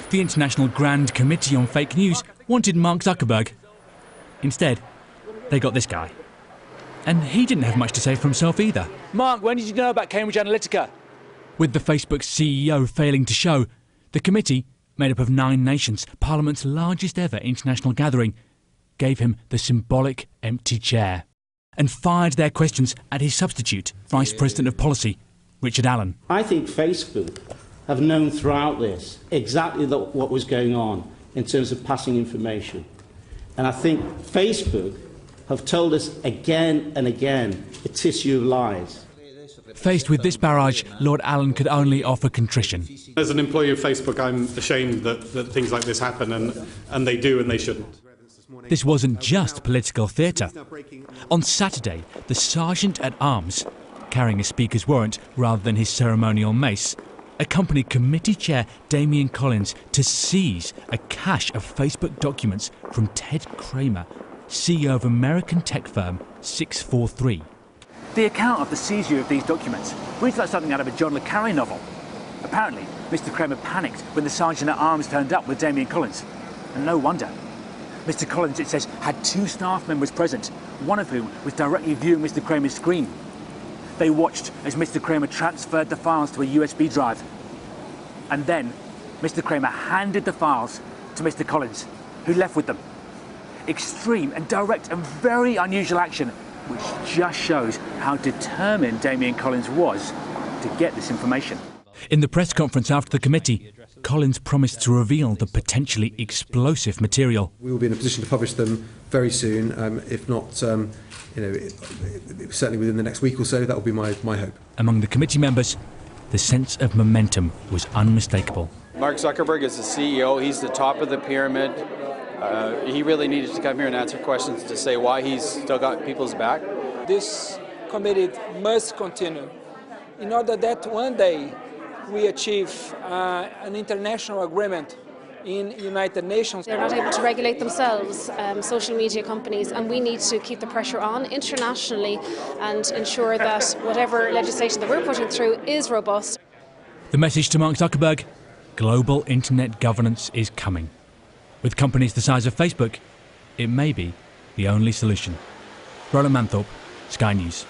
The International Grand Committee on Fake News wanted Mark Zuckerberg. Instead, they got this guy. And he didn't have much to say for himself either. Mark, when did you know about Cambridge Analytica? With the Facebook CEO failing to show, the committee, made up of 9 nations, Parliament's largest ever international gathering, gave him the symbolic empty chair and fired their questions at his substitute, Vice President of Policy, Richard Allen. I think Facebook have known throughout this exactly what was going on in terms of passing information. And I think Facebook have told us again and again a tissue of lies. Faced with this barrage, Lord Allen could only offer contrition. As an employee of Facebook, I'm ashamed that things like this happen, and they do and they shouldn't. This wasn't just political theatre. On Saturday, the Sergeant-at-Arms, carrying a speaker's warrant rather than his ceremonial mace, accompanied committee chair Damien Collins to seize a cache of Facebook documents from Ted Kramer, CEO of American tech firm 643. The account of the seizure of these documents reads like something out of a John le Carré novel. Apparently, Mr. Kramer panicked when the Sergeant-at-Arms turned up with Damien Collins. And no wonder. Mr. Collins, it says, had 2 staff members present, one of whom was directly viewing Mr. Kramer's screen. They watched as Mr. Kramer transferred the files to a USB drive. And then, Mr. Kramer handed the files to Mr. Collins, who left with them. Extreme and direct and very unusual action, which just shows how determined Damien Collins was to get this information. In the press conference after the committee, Collins promised to reveal the potentially explosive material. We will be in a position to publish them very soon, if not, certainly within the next week or so. That will be my hope. Among the committee members, the sense of momentum was unmistakable. Mark Zuckerberg is the CEO. He's the top of the pyramid. He really needed to come here and answer questions to say why he's still got people's back. This committee must continue in order that one day we achieve an international agreement in United Nations. They're not able to regulate themselves, social media companies, and we need to keep the pressure on internationally and ensure that whatever legislation that we're putting through is robust. The message to Mark Zuckerberg: global internet governance is coming. With companies the size of Facebook, it may be the only solution. Roland Manthorpe, Sky News.